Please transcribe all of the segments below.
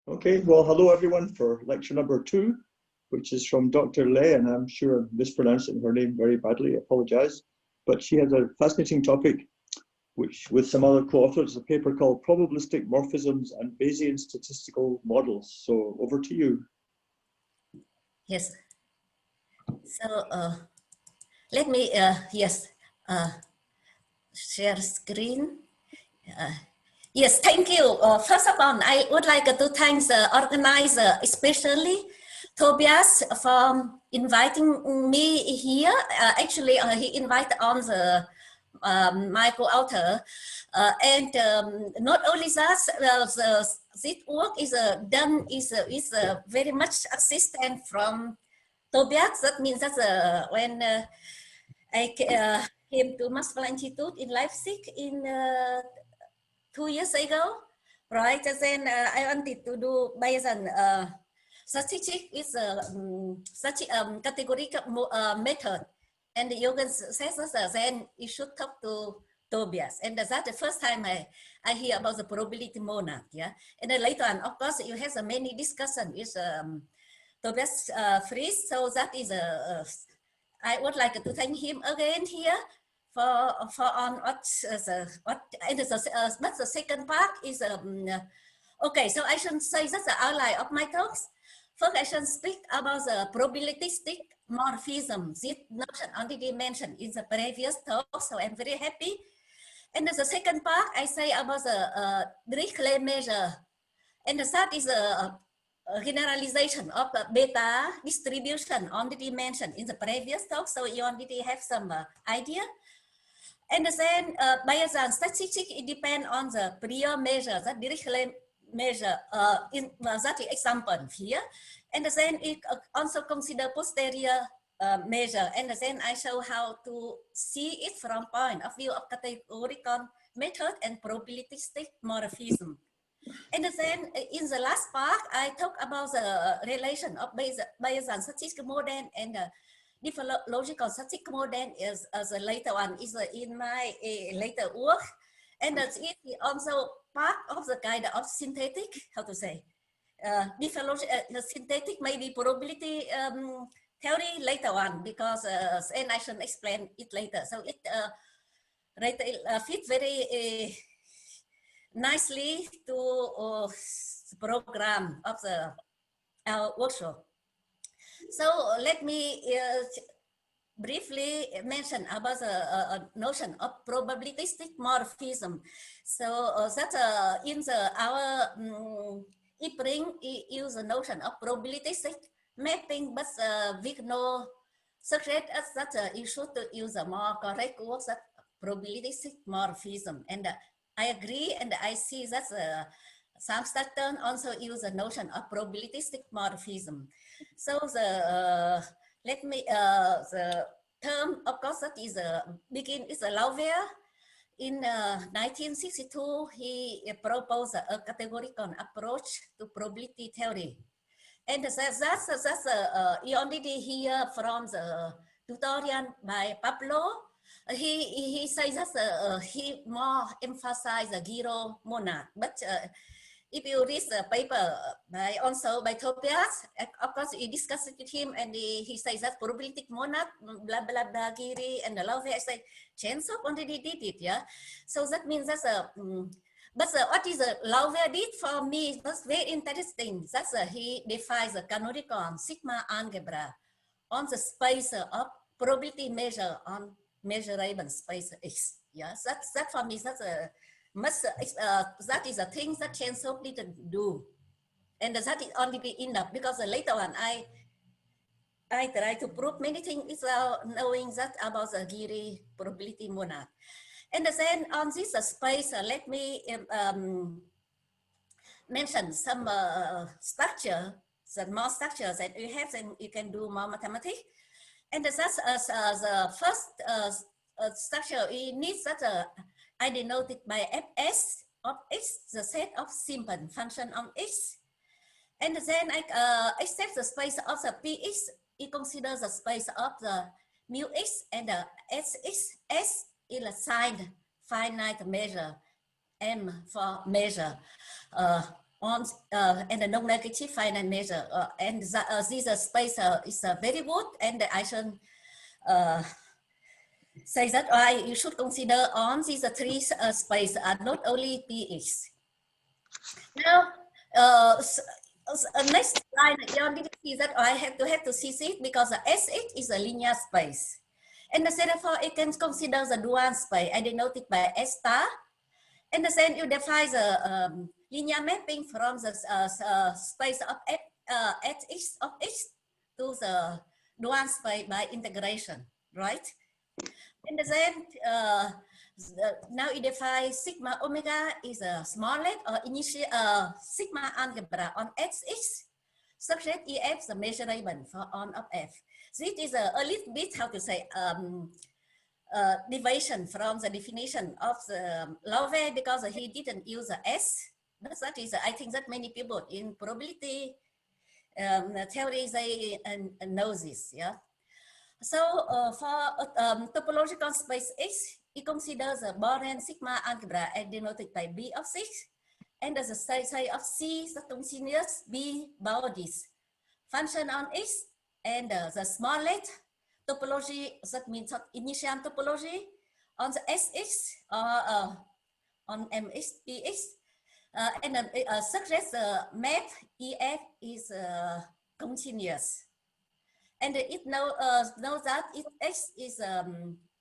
Okay, well, hello everyone for lecture number 2, which is from Dr. Lê, and I'm sure I'm mispronouncing her name very badly, I apologize. But she has a fascinating topic, which with some other co-authors, a paper called Probabilistic Morphisms and Bayesian Statistical Models. So over to you. Yes. So let me, share screen. Yes, thank you. First of all, I would like to thank the organizer, especially Tobias, for inviting me here. Actually, he invited on the my co-author, and not only that, this work is done is very much assistant from Tobias. That means that when I came to Max Planck Institute in Leipzig in 2 years ago, right? And then I wanted to do Bayesian statistics with such categorical method. And Juergen says that then you should talk to Tobias. And that's the first time I hear about the probability monad. Yeah. And then later on, of course, you have many discussions with Tobias Fries. So that is I would like to thank him again here for on but the second part is okay. So I should say that's the outline of my talks. First, I should speak about the probabilistic morphism. This notion already mentioned in the previous talk, so I'm very happy. And the second part, I say about the Dirichlet measure, and the third is a generalization of the beta distribution already mentioned in the previous talk, so you already have some idea. And then Bayesian statistics, it depends on the prior measure, that Dirichlet measure in that example here. And then it also consider posterior measure. And then I show how to see it from point of view of categorical method and probabilistic morphism. And then in the last part, I talk about the relation of Bayesian statistical model and diffeological statistical model is the later one is in my later work. And it's also part of the kind of synthetic, how to say, synthetic maybe probability theory later on, because and I should explain it later. So it fits very nicely to program of the our workshop. So let me briefly mention about the notion of probabilistic morphism. So that in our e-print use the notion of probabilistic mapping, but with no secret as that you should use a more correct word, that probabilistic morphism. And I agree, and I see that some Stockton also use the notion of probabilistic morphism. So the let me the term, of course, that is begin is a Lauver. In 1962, he proposed a categorical approach to probability theory, and that's you already hear from the tutorial by Pablo. He says that he more emphasized the Giro monad, but if you read the paper by Tobias, of course you discuss it with him, and he says that probabilistic monad, blah blah blah, Giri and the Lauver. I say Chensop already did it, yeah. So that means that's but what is Lauver did for me was very interesting. That's he defines the canonical sigma algebra on the space of probability measure on measurable space X. Yes, that for me that's a must. That is a thing that Chensop didn't do, and that is only be enough, because later on I try to prove many things without knowing that about the Giri probability monad. And then on this space, let me mention some structure, some more structures that you have, and you can do more mathematics. And that's the first structure. We need that I denoted by fs of x, the set of simple function on x. And then I accept the space of the px. You consider the space of the mu x and the sx. S is a signed finite measure, m for measure on and a non-negative finite measure, and this space is very good, and I should say that why you should consider on these three space are not only PX. Now, next line, you need to see that I have to see it because the SX is a linear space, and therefore it can consider the dual space. I denote it by S star, and then you define the linear mapping from the space of X of X to the dual space by integration, right? And then now you define sigma omega is a smallet or initial sigma algebra on X such that EF is a measurable for on of F. This is a little bit, how to say, deviation from the definition of the Love because he didn't use the S. But that is, I think that many people in probability theory, they know this, yeah. So for topological space X, it considers a Born sigma algebra denoted by B of 6, and as a say of C, the continuous B bodies function on X, and the smallet topology, that means initial topology on the SX or on MX, PX, and suggest the map EF is continuous. And it knows that if X is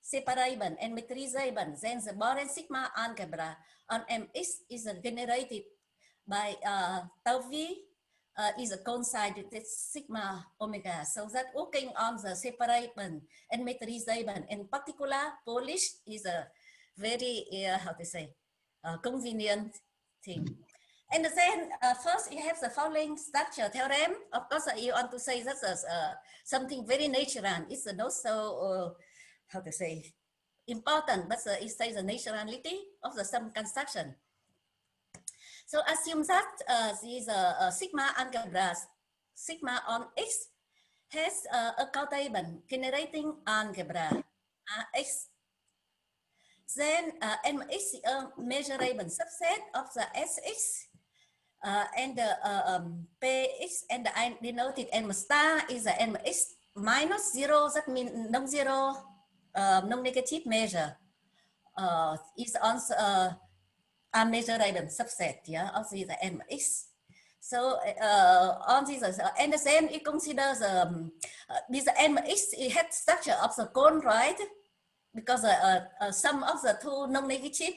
separable and metrizable, then the Born sigma algebra on MX is generated by tau V is a coincide with sigma omega. So that working on the separable and metrizable, in particular, Polish is a very, how to say, convenient thing. And then first you have the following structure theorem. Of course, you want to say that's something very natural. It's not so, how to say, important, but it says the naturality of the sum construction. So assume that these sigma algebras, sigma on X has a countable generating algebra X. Then MX is a measurable subset of the SX. And Px, and I denoted M star is a Mx minus 0, that means non-zero, non-negative measure is on a measurable subset, yeah, of the Mx. So on this, and then it considers this Mx, it had structure of the cone, right? Because some of the two non-negative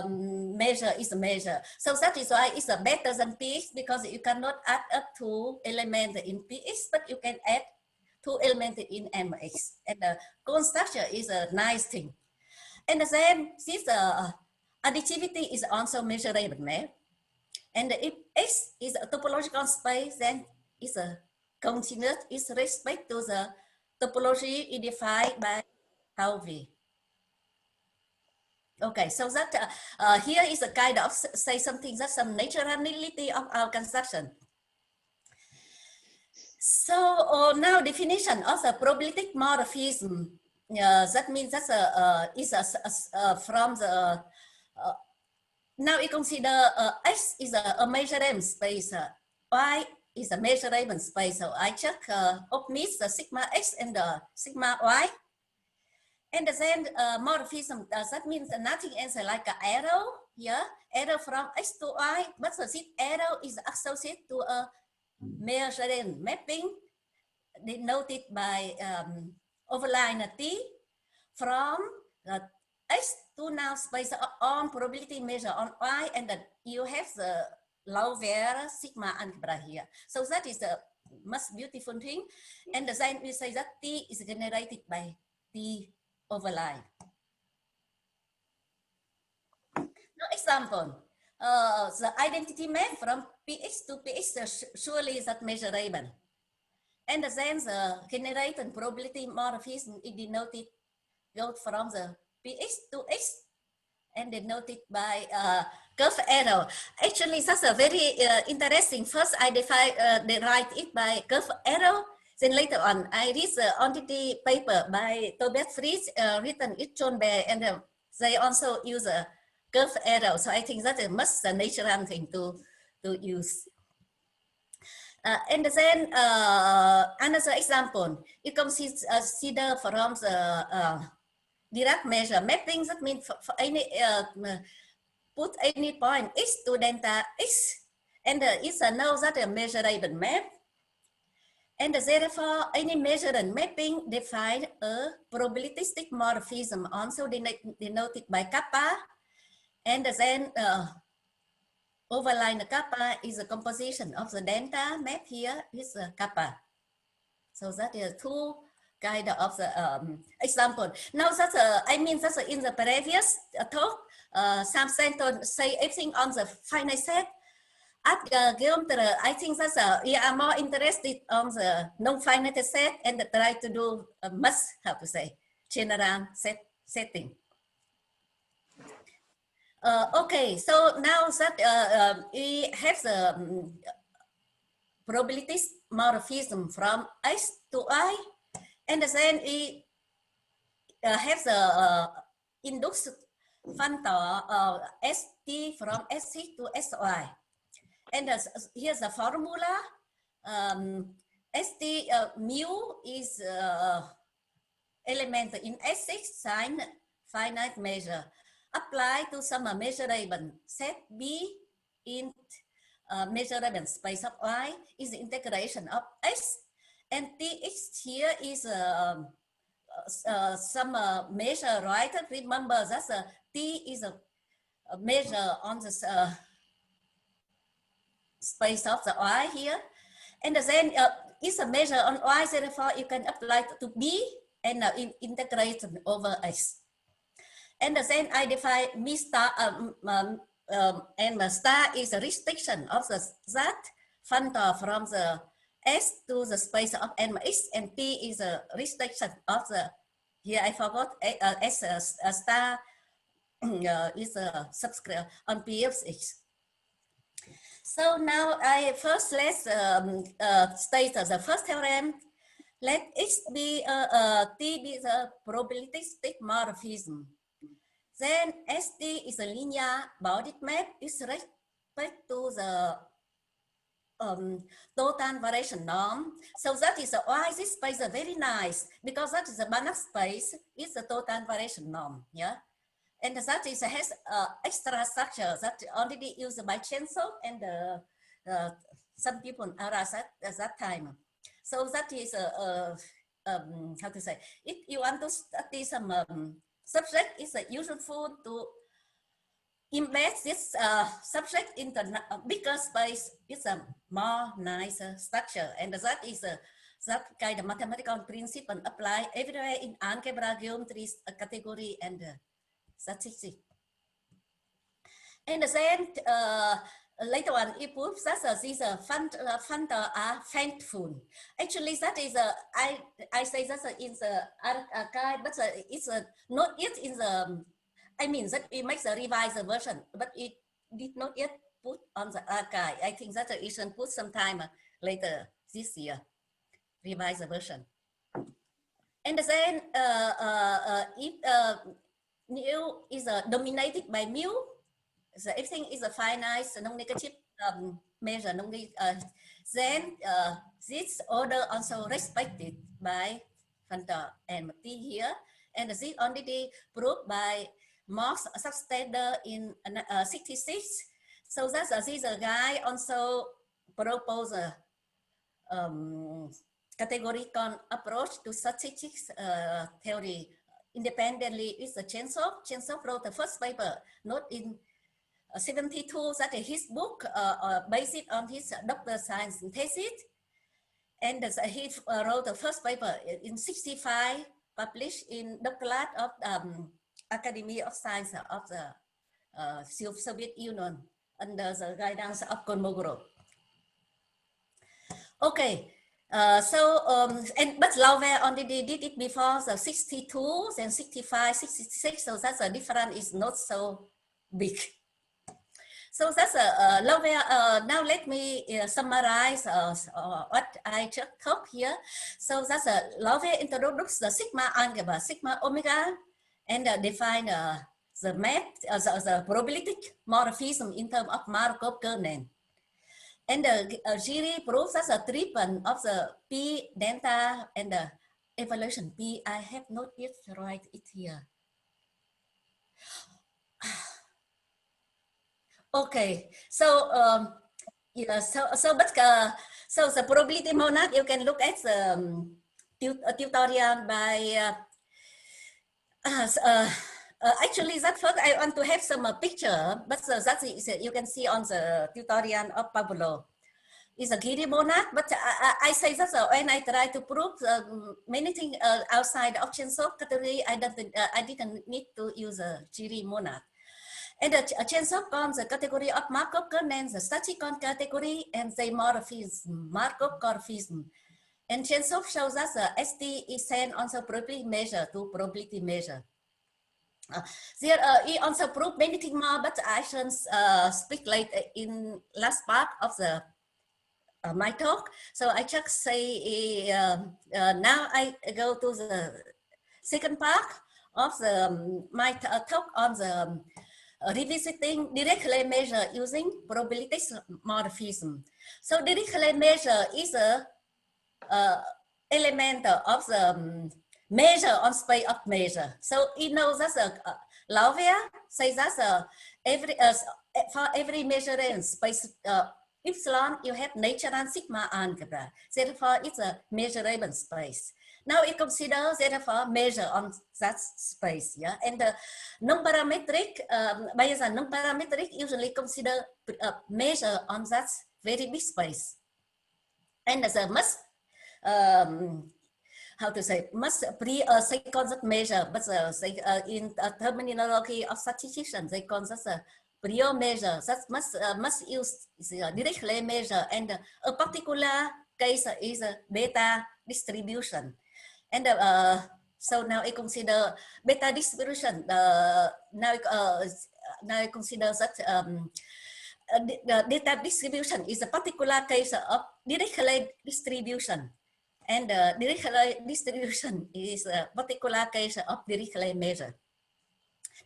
measure is a measure. So that is why it's better than Px, because you cannot add up two elements in Px, but you can add two elements in Mx. And the cone structure is a nice thing. And then this additivity is also measurable, right? And if X is a topological space, then it's a continuous with respect to the topology defined by tau V. Okay, so that here is a kind of say something that's some naturality of our construction. So now definition of the probabilistic morphism. That means that's from the now we consider X is a measurable space, Y is a measurable space. So I check omits the sigma X and the sigma Y. And then morphism, that means nothing else like an arrow, yeah, arrow from X to Y, but the arrow is associated to a measuring mapping denoted by overline T from X to now space on probability measure on Y, and then you have the lower sigma algebra here. So that is the most beautiful thing. And then we say that T is generated by T overline. Now example, the identity map from Px to Px surely is that measurable. And then the generated probability morphism is denoted goes from the Px to X and denoted by curve arrow. Actually, that's a very interesting. First, I write it by curve arrow. Then later on, I read the entity paper by Tobias Fritz, written at Schonberg, and they also use a curve arrow. So I think that is much the natural thing to use. And then another example, you can consider from the Dirac measure mapping. That means for any put any point x to delta x, and it's a know that a measurable map. And therefore, any measure and mapping define a probabilistic morphism, also denoted by kappa. And then overline the kappa is a composition of the delta map here is a kappa. So that is two kind of the example. Now that's I mean that's in the previous talk, Sam Stanton say everything on the finite set. At geometry, I think that's we are more interested on the non-finite set and try to do a how to say, general setting. Okay, so now that we have the probability morphism from X to Y, and then we have the induced factor ST from SC to SY. And here's the formula. ST mu is element in S6 sign finite measure. Apply to some measurable set B in measurable space of Y is the integration of X, and Tx here is some measure, right? Remember that T is a measure on the space of the Y here, and then it's a measure on Y, therefore you can apply to B and integrate over X. And then I define mi star and star is a restriction of the that factor from the S to the space of Mx, and P is a restriction of the, here I forgot, S star is a subscript on P of X. So now I first let's state the first theorem. Let X be T be the probabilistic morphism. Then ST is a linear bounded map with respect to the total variation norm. So that is why this space is very nice, because that is a Banach space with the total variation norm. Yeah. And that is has extra structure that already used by Chenso and some people are at that time. So that is how to say, if you want to study some subject, is useful to embed this subject into a bigger space with a more nicer structure, and that is that kind of mathematical principle apply everywhere in algebra, geometry, category, and statistics. And then later on, it proves that these factors are faithful. Actually, that is I say that in the archive, but it's not yet in the. I mean that it makes a revised version, but it did not yet put on the archive. I think that it should put some time later this year, revised version. And then if mu is dominated by mu, so everything is a finite, non-negative measure. Then this order also respected by Fanta and T here, and this already proved by Marx Substandard in 66. So that's this guy also proposed a categorical approach to statistics theory independently with the Chenso. Chenso wrote the first paper, not in 72, that is his book based on his doctor science thesis. And he wrote the first paper in 65, published in Dirichlet of Academy of Science of the Soviet Union under the guidance of Kolmogorov. Okay, but Lauver already did it before the 62, then 65, 66, so that's a difference is not so big. So that's a Lauver. Now let me summarize what I just talked here. So that's a Lauver introduced the sigma algebra, sigma omega, and define the the probabilistic morphism in terms of Markov kernel. And the Giri proves that the treatment of the P delta and the evaluation P. I have not yet write it here. Okay, so yeah, so the probability monad, you can look at the tutorial by actually that first I want to have some picture, but that is you can see on the tutorial of Pablo. Is a Giri monad, but I say that when I try to prove many things outside of Chain-Shop category, I didn't need to use a Giri monad. And the Chain-Shop on the category of Markov kernel, the statistical category, and the morphism, Markov morphism. And Chain-Shop shows us the ST is sent on the probability measure to probability measure. There he also proved many things more, but I shall speak later in last part of the my talk. So I just say now I go to the second part of the my talk on the revisiting Dirichlet measure using probabilistic morphism. So Dirichlet measure is a element of the measure on space of measure. So it knows that Lauvier says that for every measure in space epsilon, you have natural sigma algebra. Therefore, it's a measurable space. Now it considers therefore measure on that space. Yeah, and the nonparametric Bayesian nonparametric usually consider measure on that very big space. And as a must how to say must say concept measure, but in terminology of statisticians, they consider prior measure that must use Dirichlet measure, and a particular case is a beta distribution. And so now I consider beta distribution. Now I consider that the data distribution is a particular case of Dirichlet distribution, and Dirichlet distribution is a particular case of Dirichlet measure.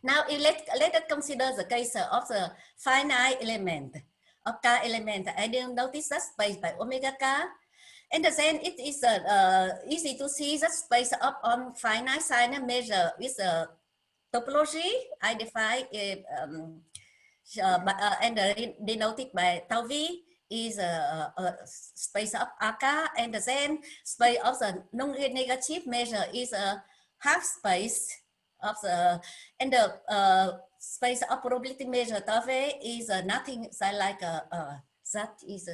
Now let us consider the case of the finite element of K element. I didn't notice that space by omega K. And then it is easy to see that space up on finite sign measure with a topology. I define and denoted by tau v is a space of AK, and then space of the non-negative measure is a half space of the, and the space of probability measure tau v is nothing like that is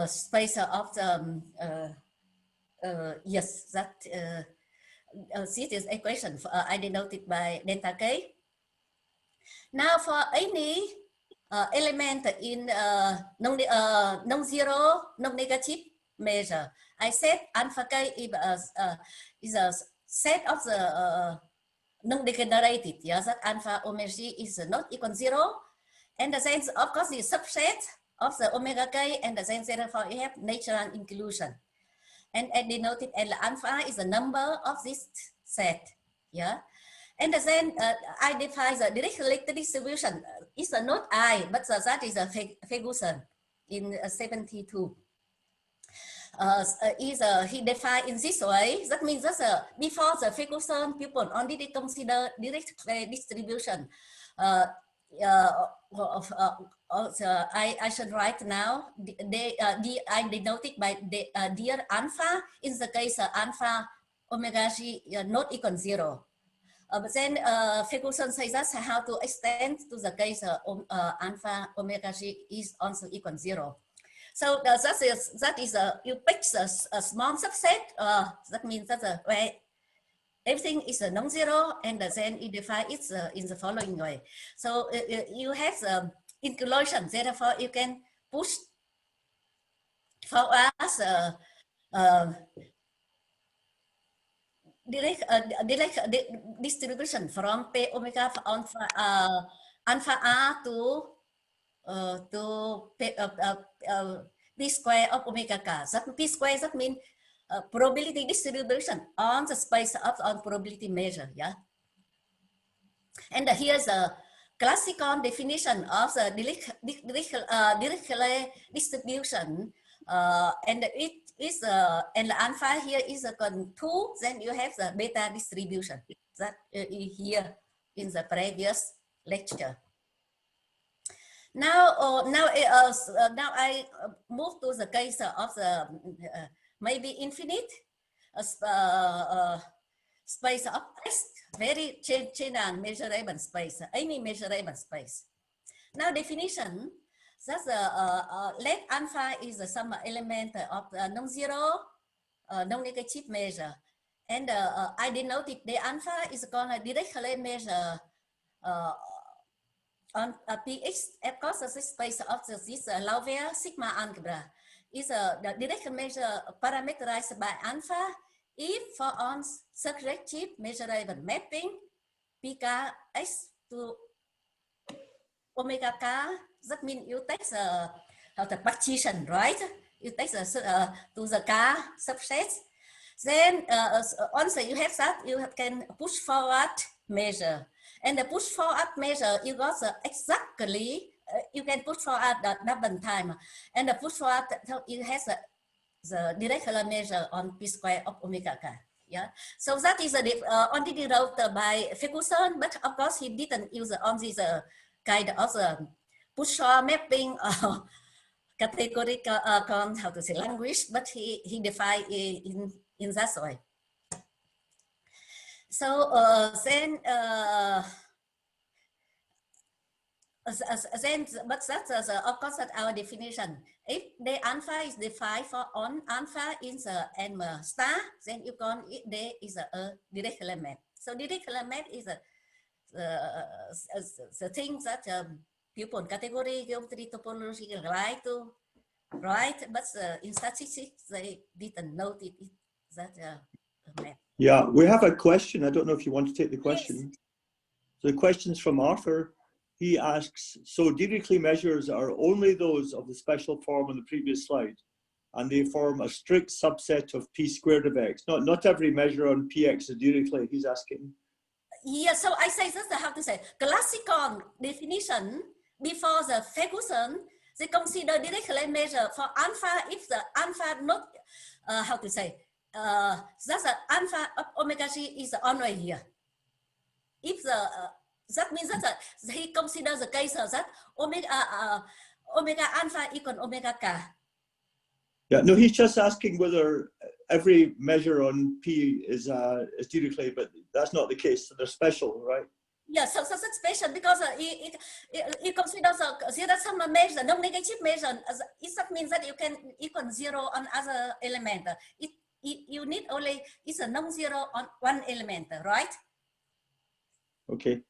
space of the yes, that this is equation I denoted by delta k. Now for any element in non-zero, non-negative measure, I said alpha k is a set of the non-degenerated. Yes, that alpha omega g is not equal 0, and then of course the subset of the omega k, and then therefore you have natural inclusion. And I denoted L alpha is the number of this set. Yeah. And then I define the Dirichlet distribution. It's not I, but that is a Ferguson in 72. He defined in this way. That means that before the Ferguson, people only did consider Dirichlet distribution. I should write now. I denoted by dear alpha in the case alpha omega g not equal 0. But then Ferguson says that's how to extend to the case alpha omega g is also equal 0. So that is you pick a small subset. That means that where everything is a non-zero, and then you define it in the following way. So you have the inclusion. Therefore, you can push for us direct distribution from P omega alpha R to P square of omega K. That P square, that means probability distribution on the space of on probability measure. Yeah. And here's a classical definition of the Dirichlet distribution, and it is and the alpha here is a 2. Then you have the beta distribution that here in the previous lecture. Now, now I move to the case of the maybe infinite space of X, very general measurable space, any measurable space. Now, definition that let alpha is some element of non-zero, non-negative measure, and I denoted the alpha is called a Dirichlet measure on Px. Of course, the space of this Lauver sigma algebra is the Dirichlet measure parameterized by alpha if for on surjective measurable mapping pkx to omega k. That means you take the partition, right? You take the to the k subsets. Then once you have that, you can push forward measure. And the push forward measure, you got exactly, you can push forward the double time. And the push forward, it has the Dirichlet measure on p square of omega k. Yeah. So that is only developed by Ferguson, but of course he didn't use on this kind of push forward mapping categorical how to say language, but he defined in that way. So then but that's of course that's our definition. If the alpha is defined for on alpha in the M star, then you call it there is a Dirichlet map. So Dirichlet map is the thing that people in category, geometry, topology like to write, but in statistics they didn't note it that map. Yeah, we have a question. I don't know if you want to take the question. Yes. So the question's from Arthur. He asks, so Dirichlet measures are only those of the special form on the previous slide, and they form a strict subset of p squared of x. Not every measure on px is Dirichlet, he's asking. Yeah, so I say that's how to say classical definition before the Ferguson, they consider Dirichlet measure for alpha if the alpha not how to say that's the alpha of omega g is only here. If the that means that he considers the case that omega alpha equal omega k. Yeah, no, he's just asking whether every measure on p is Dirichlet, but that's not the case. So they're special, right? Yeah, so that's special because it considers there are some measure, non-negative measure. It means that you can equal 0 on other element. You need only it's a non-zero on one element, right? Okay.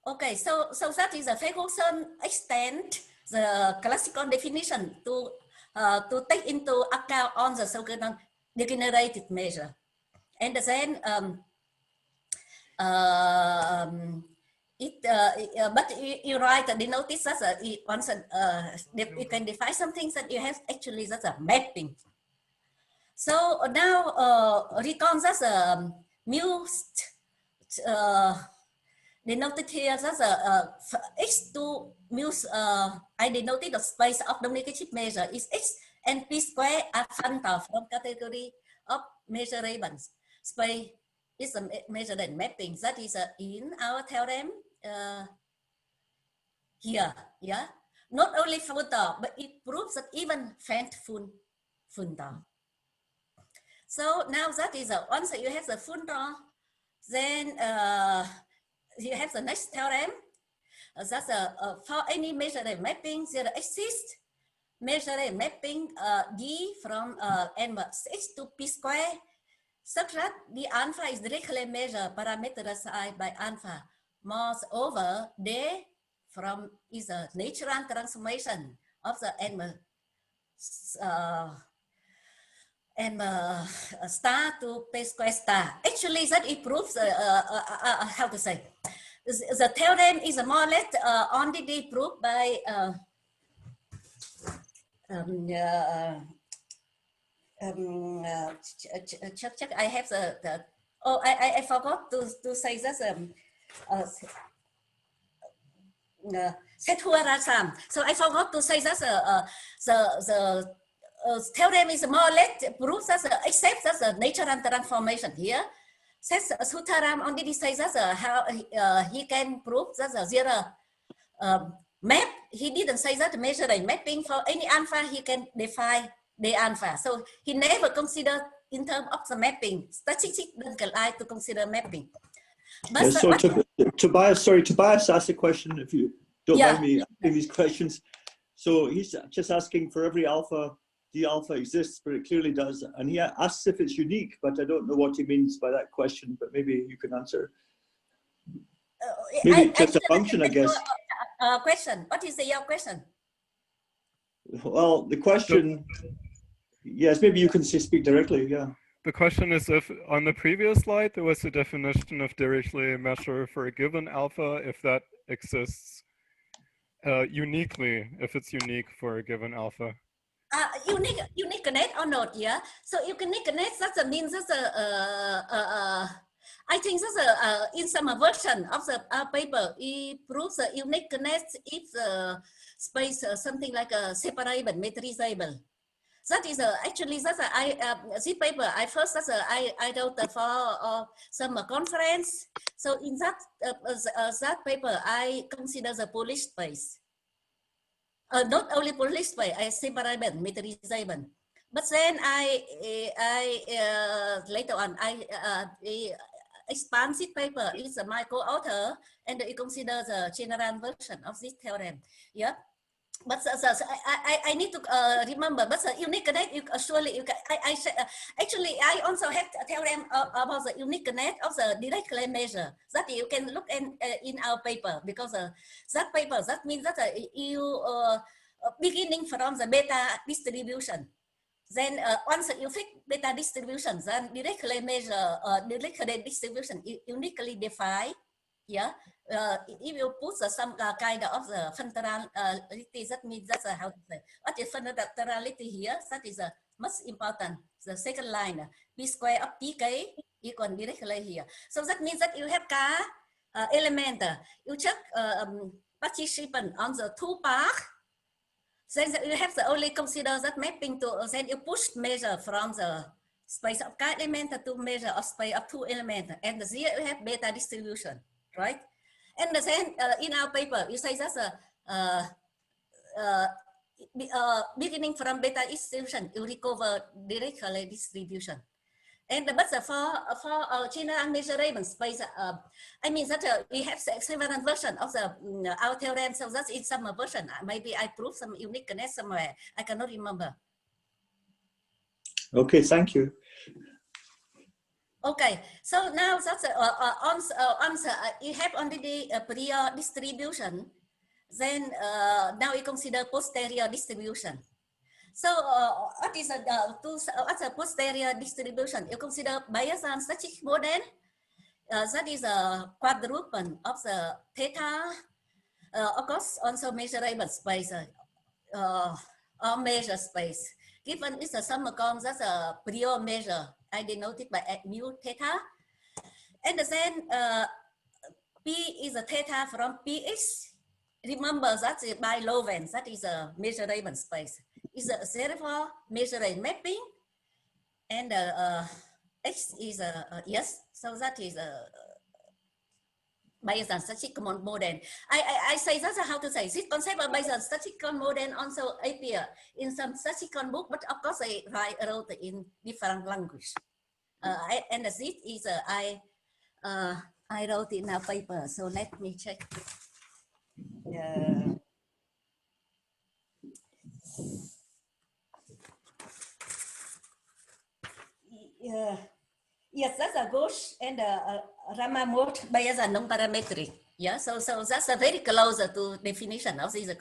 Okay, so that is a Ferguson extend the classical definition to take into account on the so-called degenerated measure, and then but you write the notice that once you can define some things that you have actually that's a mapping. So now recall that's mu denoted here as x2 mu. I denoted the space of the negative measure is x and p square are fundamental from category of measurable space is a measured mapping. That is in our theorem here. Yeah, not only fundamental, but it proves that even fundamental. So now that is once you have the fundamental, then you have the next theorem. That's for any measured mapping, there exists measured mapping d from m x to p square, such that the alpha is Dirichlet measure parameterized by alpha. Moreover, d from is a natural transformation of the m star to p square star. Actually, that it proves how to say the theorem is more or less only proved by check. I have the I forgot to say that Sethuarasam. So I forgot to say that the theorem is more or less proves that except that the natural transformation here. Says Sutharam only says that how he can prove that the zero map. He didn't say that measuring mapping for any alpha he can define the alpha. So he never considered in terms of the mapping. Statistics don't allow to consider mapping. But yeah, so Tobias asked a question, if you don't mind me asking these questions. So he's just asking for every alpha, the alpha exists, but it clearly does. And he asks if it's unique, but I don't know what he means by that question, but maybe you can answer. Maybe just a function, I guess. Question. What is your question? Well, the question, yes, maybe you can speak directly, yeah. The question is if on the previous slide there was a definition of Dirichlet measure for a given alpha, if that exists uniquely, if it's unique for a given alpha. Uniqueness or not, yeah. So uniqueness that means that I think that in some version of the paper it proves the uniqueness if the space something like a separable, metrizable. That is actually that's this paper I first I wrote for some conference. So in that paper I consider the Polish space. Not only Polish space, I separable, metrizable. But then I later on I expand this paper is my co-author and I consider the general version of this theorem. Yeah. But I need to remember, but the uniqueness, surely you can, actually, I also have a theorem about the uniqueness of the Dirichlet measure that you can look in our paper, because that paper, that means that you beginning from the beta distribution. Then once you fix beta distribution, then Dirichlet measure, Dirichlet distribution uniquely defined. Yeah. If you put some kind of the functionality, that means that's how to say. What is functionality here? That is most important. The second line, p square of pk equal Dirichlet here. So that means that you have element. You check participant on the two part. Then you have to only consider that mapping to. Then you push measure from the space of k element to measure of space of two elements, and here you have beta distribution, right? And then in our paper, you say that's beginning from beta distribution, you recover Dirichlet distribution. And but for general measurement space, I mean that we have several version of the our theorem, so that's in some version. Maybe I prove some uniqueness somewhere. I cannot remember. Okay, thank you. Okay, so now that's you have already a prior distribution. Then now we consider posterior distribution. So what is what's a posterior distribution? You consider Bayesian statistical model. That is a quadruplet of the theta. Of course, also measurable space or measure space. Given is a sum comes as a prior measure. I denoted by mu theta, and then P is a theta from Px. Remember that's by Loven, that is a measurable space. Is a therefore measuring mapping, and X is a yes. So that is a Bayesian statistical model. I say that's how to say this concept of Bayesian statistical model also appear in some statistical book, but of course I wrote in different language. And this is I wrote in a paper. So let me check. Yes, that's a Ghosh and Ramamort Bayesian nonparametric. Yeah, so that's a very close to definition of these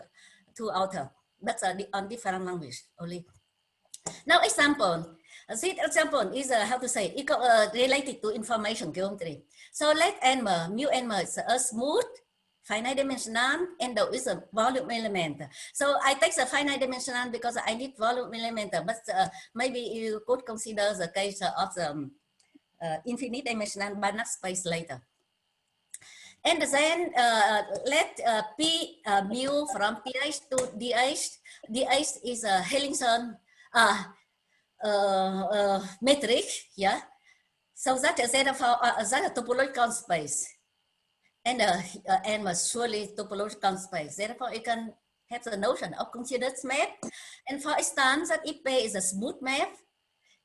two authors. That's on different language only. Now example. This example is how to say related to information geometry. So let n mu n is a smooth finite dimensional and there is a volume element. So I take the finite dimensional because I need volume element, but maybe you could consider the case of the infinite dimensional Banach space later. And then let P mu from PH to DH. DH is a Hellingson matrix, yeah. So that is that a topological space, and M is surely topological space. Therefore, you can have the notion of considered map. And for instance, that if P is a smooth map,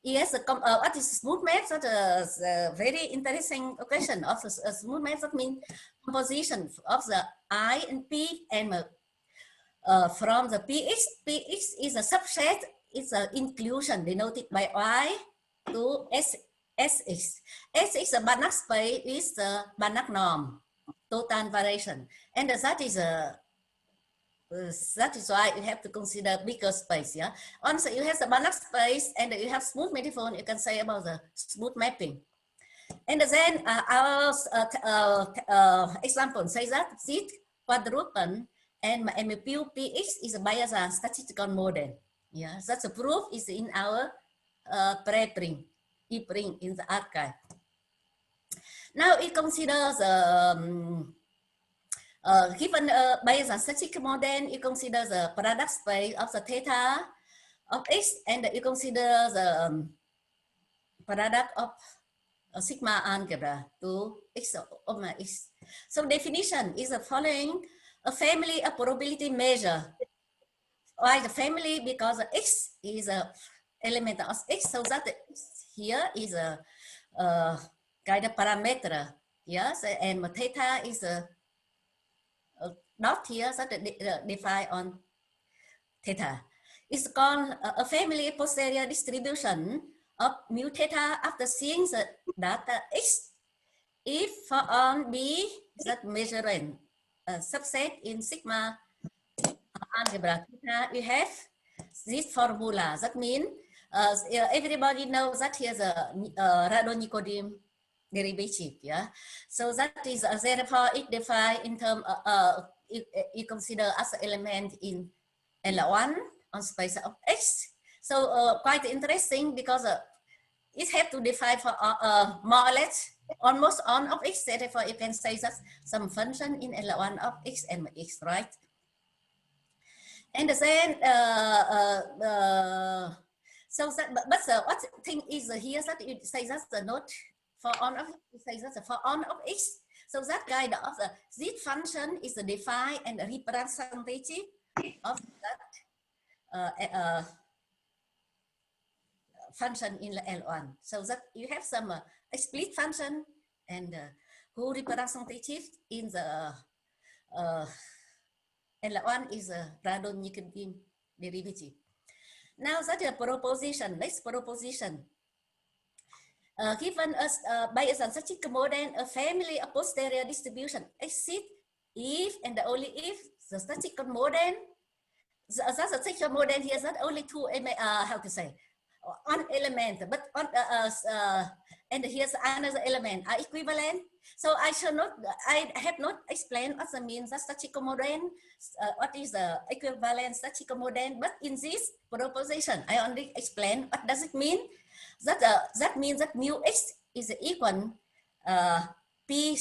yes, what is smooth map? That is a very interesting question of a smooth map. That means composition of the I and P, and from the PX is a subset. It's an inclusion denoted by Y to SX. SX, the Banach space, is the Banach norm, total variation, and that is why you have to consider bigger space. Yeah. Once you have the Banach space and you have smooth manifold, you can say about the smooth mapping. And then our example says that Z quadruple and MPU PX is a Bayesian statistical model. Yeah, that's a proof is in our preprint, e-print in the arXiv. Now it considers given Bayesian statistical model, you consider the product space of the theta of X, and you consider the product of sigma algebra to X omega X. So definition is the following: a family of probability measure. Why the family? Because X is a element of X, so that here is a kind of parameter. Yes, and theta is a dot here that define on theta. It's called a family posterior distribution of mu theta after seeing the data X. If for on B that measuring a subset in sigma algebra theta, we have this formula. That means everybody knows that here's a Radon-Nikodym derivative. Yeah, so that is therefore it defined in terms you consider as an element in L1 on space of X. So quite interesting because it have to define for more or less almost on of X. Therefore, you can say that some function in L1 of X and X, right? And then so that but what thing is here that it says that the note for on of it says that for on of X. So that guide of the this function is the defined and the representative of that function in L1. So that you have some split function and who representative in the L1 is a Radon-Nikodym derivative. Now that is a proposition. Next proposition. Given us by a statistical model, a family of posterior distribution exists if and only if the statistical model, that's a statistical model here, that only two, how to say, one element, but on and here's another element are equivalent. So I have not explained what means the statistical model, what is the equivalent statistical model, but in this proposition I only explain what does it mean. That means that mu X is equal P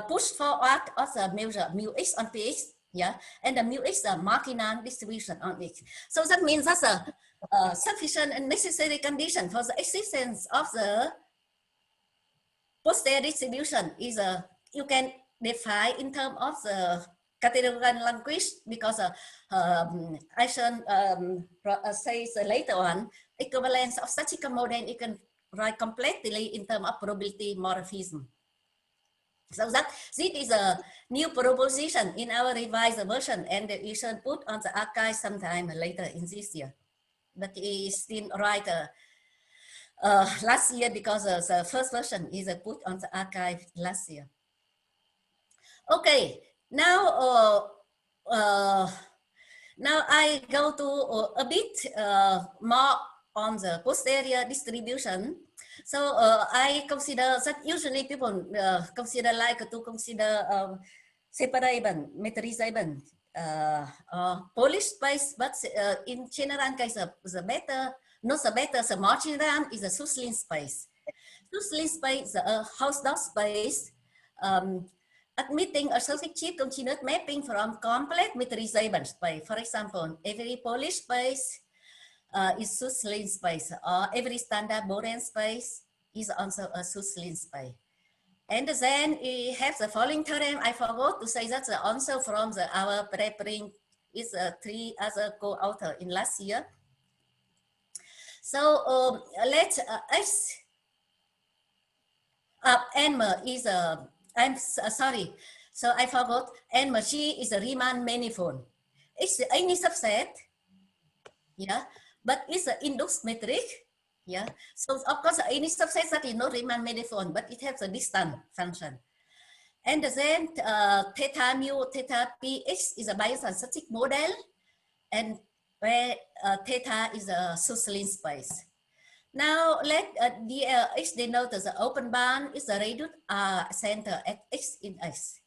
push forward of the measure mu X on PX, yeah, and the mu X is a Marquinham distribution on X. So that means that's a sufficient and necessary condition for the existence of the posterior distribution is you can define in terms of the categorical language, because I shall say later on equivalence of statistical model you can write completely in terms of probability morphism. So that this is a new proposition in our revised version, and you should put on the arXiv sometime later in this year. But it still right last year because the first version is put on the arXiv last year. Okay, now now I go to a bit more on the posterior distribution. So I consider that usually people consider like to consider separable, metrizable, Polish space, but in general case the better, not the better, the more general is a Suslin space. Suslin space, a Hausdorff space. admitting associative continuous mapping from complete meteorization space. For example, every Polish space is Suslin space, or every standard Borean space is also a Suslin space. And then we have the following theorem. I forgot to say that also from our preprint is 3 other co-author in last year. So let's N is I'm sorry. So I forgot. N she is a Riemann manifold. It's any subset. Yeah, but it's an induced metric. Yeah, so of course any subset that is not Riemann manifold, but it has a distant function. And then theta mu theta px is a Bayesian static model, and where theta is a Suslin space. Now let x denote as the open band is the radius center at x in x.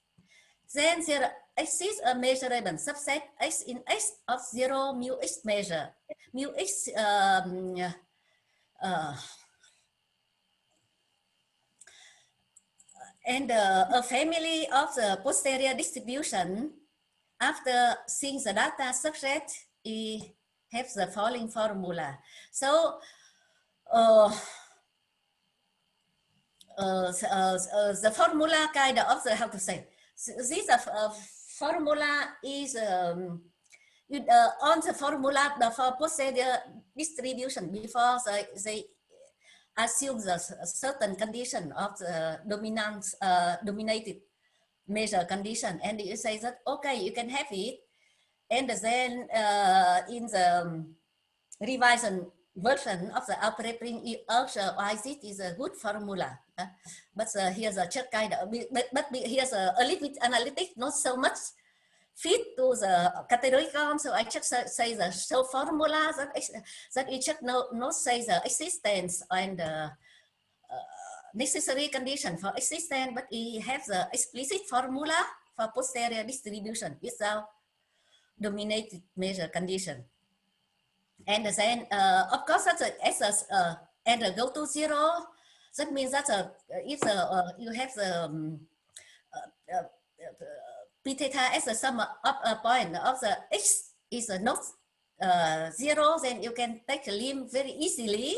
Then there exists a measurable subset x in x of 0 mu x measure. Mu x and a family of the posterior distribution. After seeing the data subset, it has the following formula. So the formula kind of the, how to say, this formula is on the formula for posterior distribution before they assume the certain condition of the dominated measure condition, and you say that okay, you can have it, and then in the revision version of the preprint, you also why this is a good formula, but here's a check kind of, but here's a little bit analytic, not so much fit to the categorical. So I just say the so formula that you just not say the existence and necessary condition for existence, but we have the explicit formula for posterior distribution without dominated measure condition. And then, of course, that's and go to 0. That means that if you have the p theta as the sum of a point of the x is not 0, then you can take the limit very easily.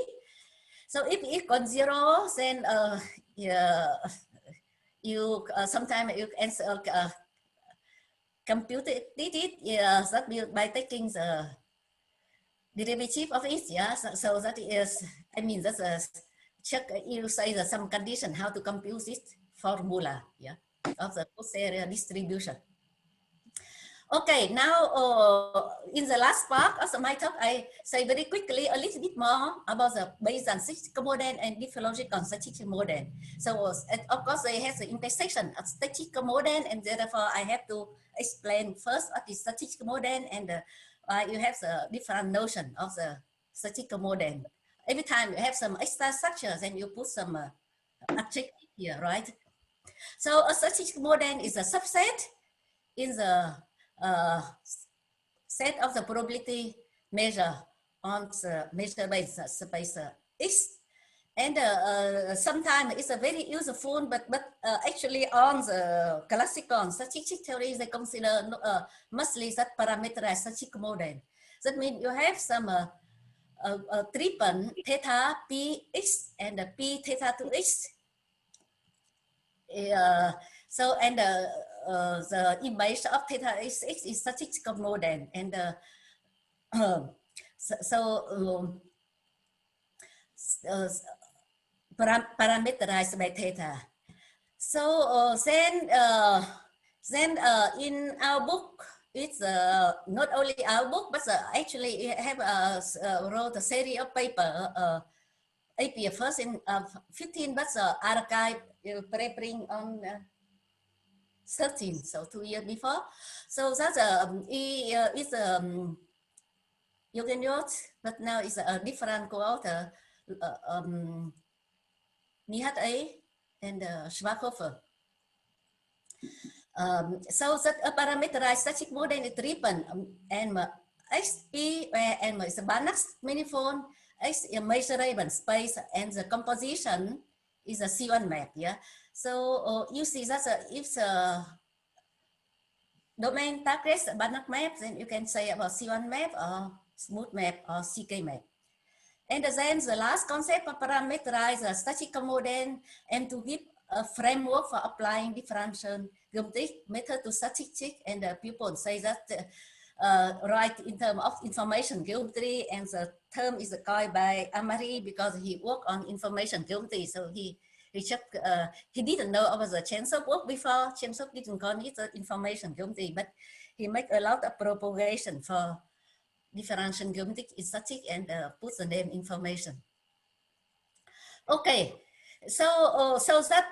So if it equals 0, then you sometimes you can compute it that by taking the derivative of it. Yeah, so that is, I mean, that's a check. You say that some condition how to compute this formula, yeah, of the posterior distribution. Okay, now in the last part of my talk, I say very quickly a little bit more about the Bayesian statistical model and diffeological statistical model. So of course they have the intersection of statistical model, and therefore I have to explain first what is statistical model, and you have the different notion of the statistical model. Every time you have some extra structures, and you put some adjective here, right? So a statistical model is a subset in the set of the probability measure on the measurable space X, and sometimes it's a very useful, but actually on the classical statistics theory they consider mostly that parameterized statistical model. That means you have some triple theta px and p theta to x. So and the image of theta x is statistical model, and parameterized by theta. So then in our book, it's not only our book, but actually have wrote a series of paper. AP first in 15, but arXiv preprint on 13, so 2 years before. So that's it's Juergen Jost, but now it's a different co-author, Nihat and Schwarzhofer. So that a parameterized static model is triple, and XP, where M is a Banach manifold, X is a measurable space, and the composition is a C1 map. Yeah. So you see that if the domain targets a Banach map, then you can say about C1 map or smooth map or CK map. And then the last concept of parameterize a statistical model and to give a framework for applying differential geometric method to statistics. And the people say that right in terms of information geometry, and the term is coined by Amari because he worked on information geometry. So he just he didn't know about the Chensov work before. Chensov didn't call it information geometry, but he made a lot of propagation for differential geometric static and put the name information. Okay, so that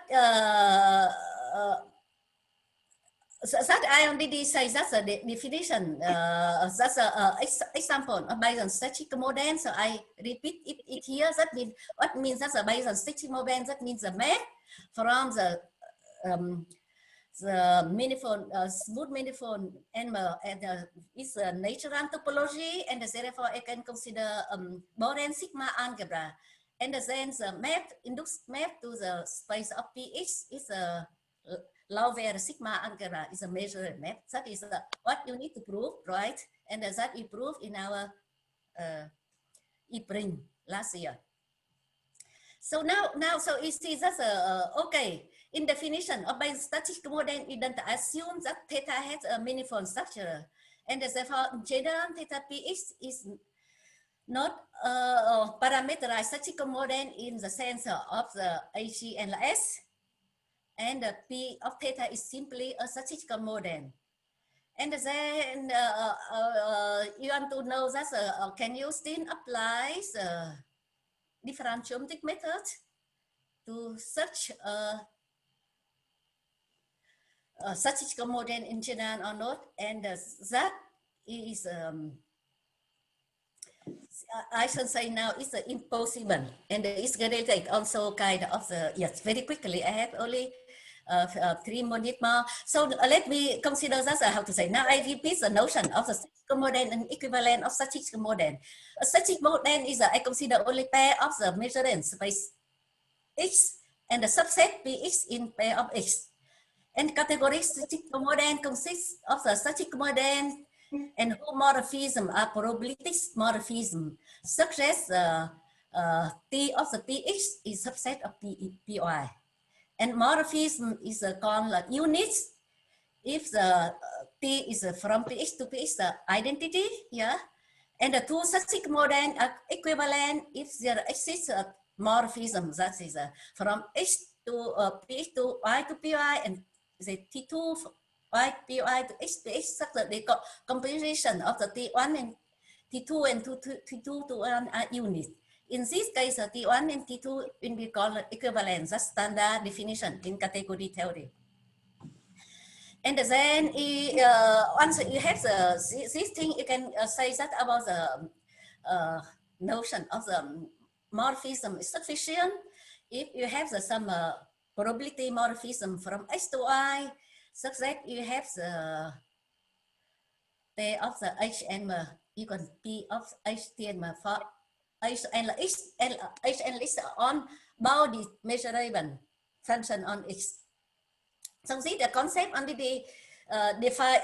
I already say that's a definition. That's a example of Bayesian statistical model. So I repeat it here. That means what means that's a Bayesian statistical model. That means the map from the manifold, smooth manifold, and it's a natural topology, and therefore I can consider Bohren sigma algebra, and then the map, induced map to the space of Px is a Lauver sigma algebra is a measured map. That is what you need to prove, right? And that we proved in our e-print last year. So now, so you see that's okay. In definition of Bayesian statistical model, we don't assume that theta has a manifold structure, and therefore, in general, theta Px is not a parameterized statistical model in the sense of the H and S, and the P of theta is simply a statistical model. And then you want to know that can you still apply the differential geometric method to such a statistical model in general or not? And that is, I should say now, it's impossible. And it's related also kind of the, yes, very quickly, I have only 3 minutes more. So let me consider that, how to say, now I repeat the notion of the statistical model and equivalent of statistical model. A statistical model is, I consider only pair of the measuring space X and the subset Px in pair of X. And categorical statistical model consists of the statistical model and morphism are probabilistic morphism, such as T of the Px is subset of Py. And morphism is called units if the T is from Px to Px, the identity, yeah. And the two statistical model are equivalent if there exists a morphism, that is from X to Px to Y to Py, and the T2 Y Py to X Px, such that the composition of the T1 and T2 and T2 to 1 are units. In this case, T1 and T2 will be called equivalent. That's standard definition in category theory. And then once you have this thing, you can say that about the notion of the morphism is sufficient if you have some probability morphism from X to Y, such that you have the pair of the H and M equal P of H T and M for H and X on bounded measurable function on X. So see the concept under the define,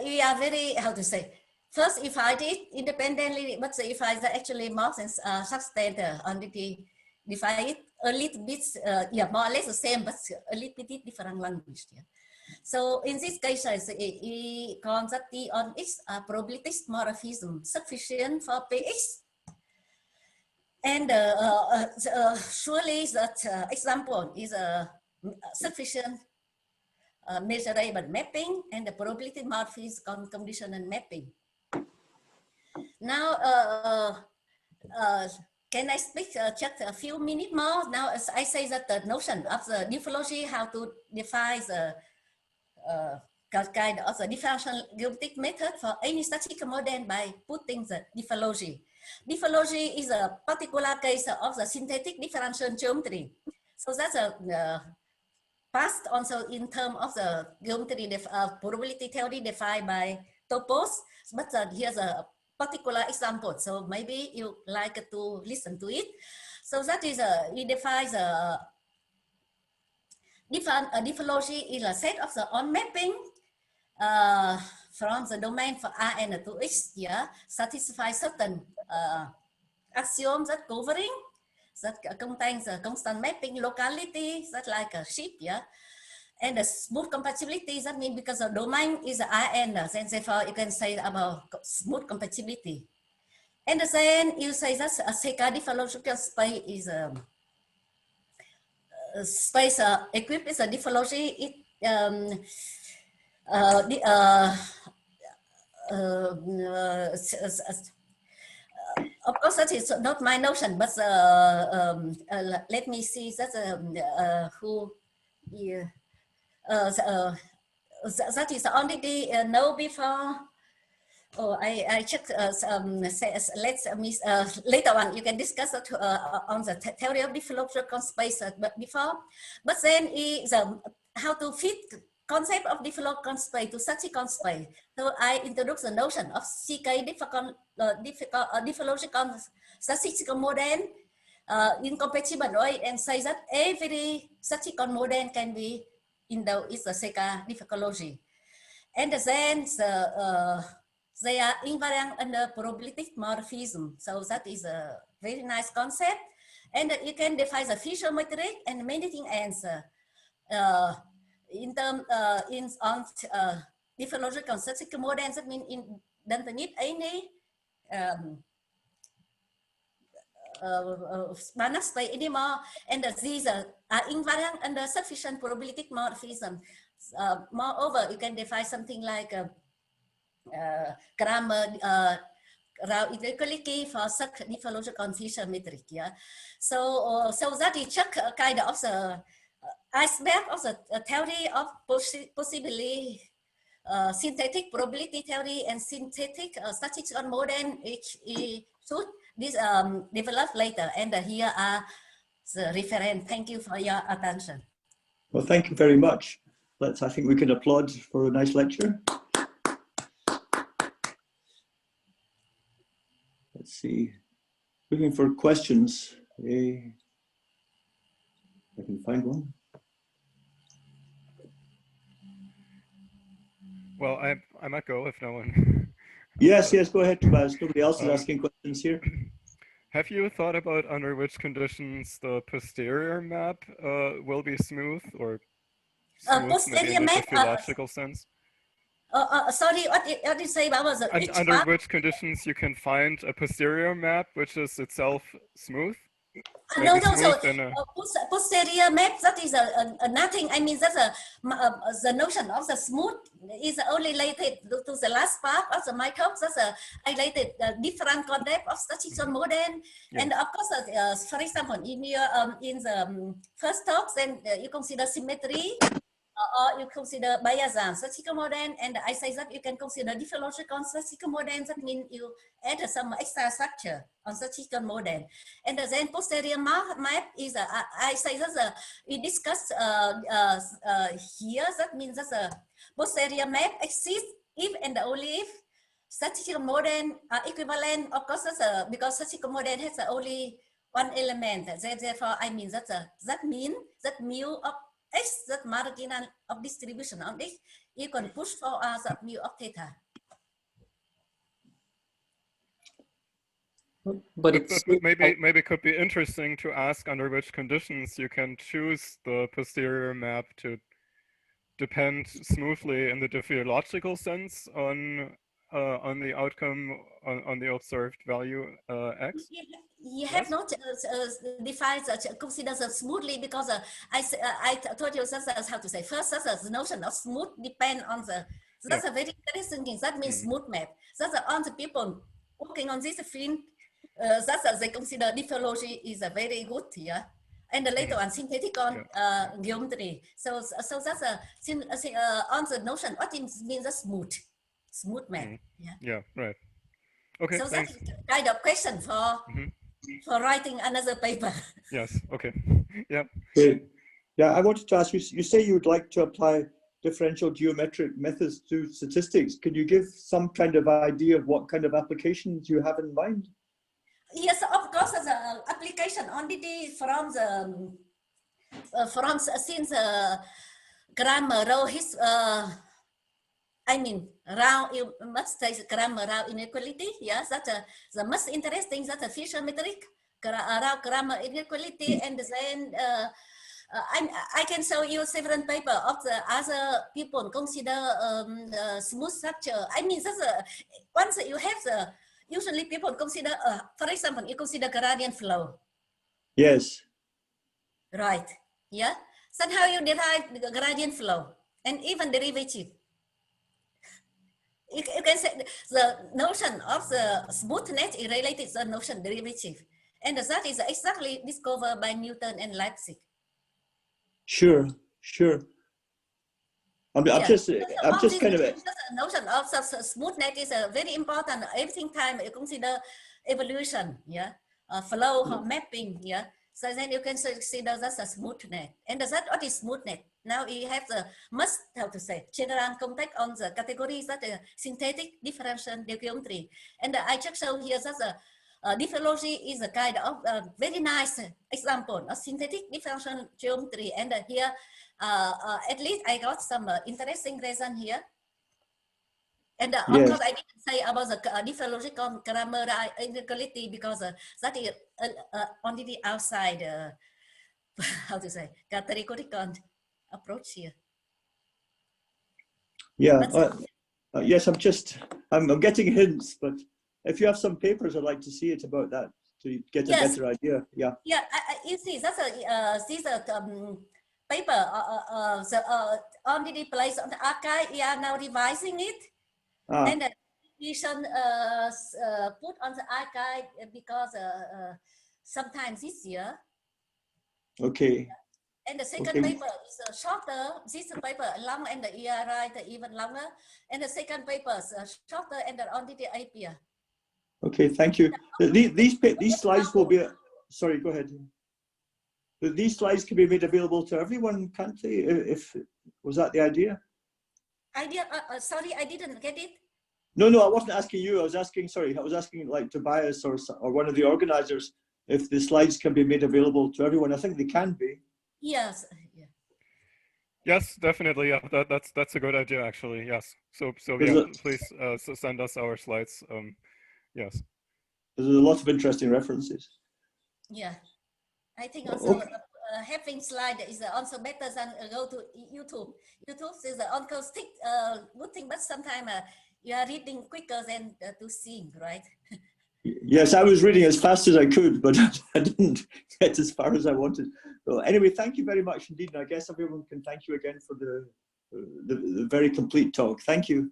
we are very, how to say, first if I did independently, but if I actually more than substandard under the define it a little bit, yeah, more or less the same, but a little bit different language. Yeah. So in this case, we call that T on X probabilistic morphism sufficient for Px. And surely that example is a sufficient measurable mapping, and the probability morphism conditional mapping. Now, can I speak just a few minutes more? Now, as I say that the notion of the diffeology, how to define the kind of the differential geometric method for any statistical model by putting the diffeology. Diffeology is a particular case of the synthetic differential geometry. So that's a past also in terms of the geometry probability theory defined by Topos, but here's a particular example. So maybe you like to listen to it. So that is we define diffeology is a set of the on mapping from the domain for Rn to X, yeah, satisfy certain axioms that covering, that contains a constant mapping locality, that like a ship, yeah. And the smooth compatibility, that means because the domain is Rn, then therefore you can say about smooth compatibility. And then you say that a Seca diffeological space is a space equipped with a diffeology. Of course, that is not my notion, but let me see that who. Yeah. That is already know before. Oh, I checked. Let's later on you can discuss it on the theory of diffeological space before. But then is how to fit concept of diffeological space to statistical space. So I introduced the notion of CK diffeological statistical model incompatible way, and say that every statistical model can be endowed with the CK diffeology. And then they are invariant under probabilistic morphism. So that is a very nice concept. And you can define the Fisher metric and many things answer. In terms on diffeological statistical models, that means it doesn't need any Banach space anymore. And these are invariant under sufficient probabilistic morphism. Moreover, you can define something like grammar route inequality for such diffeological Fisher metric. Yeah, so so that is just kind of the iceberg of the theory of possibly synthetic probability theory and synthetic statistical model, which should this develop later. And here are the reference. Thank you for your attention. Well, thank you very much. I think we can applaud for a nice lecture. Let's see, looking for questions. I can find one. Well, I might go if no one. Yes, go ahead, Tobias. Nobody else is asking questions here. Have you thought about under which conditions the posterior map will be smooth or smooth Posterior in the map, diffeological sense? sorry, what did you say about the under which conditions you can find a posterior map which is itself smooth? No, so posterior map, that is nothing. I mean, that's the notion of the smooth is only related to the last part of the microbes. That's related different concept of statistical model. Yeah. And of course, for example, in your in the first talks, then you consider symmetry. Or you consider Bayesian statistical model, and I say that you can consider diffeological statistical model. That means you add some extra structure on statistical model. And then posterior map is, I say that we discussed here, that means that the posterior map exists if and only if statistical model are equivalent. Of course, that's because statistical model has only one element. Therefore, I mean that that means that mu of X, that marginal of distribution on X, you can push for us of mu of theta. But maybe it could be interesting to ask under which conditions you can choose the posterior map to depend smoothly in the diffeological sense on the outcome on the observed value X. You have not defined consider smoothly, because I told you that's how to say. First, that's the notion of smooth depend on the. That's a very interesting thing. That means smooth map. That's on the people working on this field. That's they consider diffeology is a very good here. And later on synthetic on geometry. So that's on the notion. What it means a smooth map. Yeah. Right. Okay. So thanks. that's kind of question for. For writing another paper. Yes, okay. Yeah. Great. Yeah, I wanted to ask you, you say you would like to apply differential geometric methods to statistics. Could you give some kind of idea of what kind of applications you have in mind? Yes, of course, the application only from the from since grammar row his I mean round, you must say grammar round inequality. Yes, that's the most interesting. That's a Fisher metric around grammar inequality, and then I can show you several papers of the other people consider smooth structure. I mean, that's once you have the, usually people consider, for example, you consider gradient flow. Yes. Right. Yeah. Somehow you derive the gradient flow and even derivative. You can say the notion of the smoothness is related to the notion derivative, and that is exactly discovered by Newton and Leipzig. Sure, sure. I'm just kind of. The notion of smoothness is very important. Every time you consider evolution, yeah, flow mapping, yeah. So then you can consider that's a smoothness, and that what is smoothness? Now you have the how to say general context on the categories that synthetic differential geometry, and I just show here that the diffeology is a kind of very nice example of synthetic differential geometry, and here at least I got some interesting reason here. And of course, I didn't say about the diffeological grammar inequality because that is only the outside, how to say, categorical approach here. Yeah, yes, I'm getting hints, but if you have some papers, I'd like to see it about that to get a better idea. Yeah. Yeah, you see, that's this paper already placed on the arXiv. We are now revising it, and the revision put on the arXiv because sometimes this year. Okay. And the second paper is shorter. This paper long and the ERI even longer, and the second paper is shorter and the only the IPA. Okay, thank you. These slides will be. Sorry, go ahead. These slides can be made available to everyone, can't they? If was that the idea? Sorry, I didn't get it. No, I wasn't asking you. I was asking like Tobias or one of the organizers if the slides can be made available to everyone. I think they can be. Yes. Yeah. Yes, definitely. Yeah, that's a good idea, actually. Yes. So yeah, please send us our slides. Yes. There's a lot of interesting references. Yeah, I think also having slide is also better than go to YouTube. YouTube is the acoustic good thing, but sometimes you are reading quicker than to sing, right? Yes, I was reading as fast as I could, but I didn't get as far as I wanted. So anyway, thank you very much indeed. And I guess everyone can thank you again for the very complete talk. Thank you.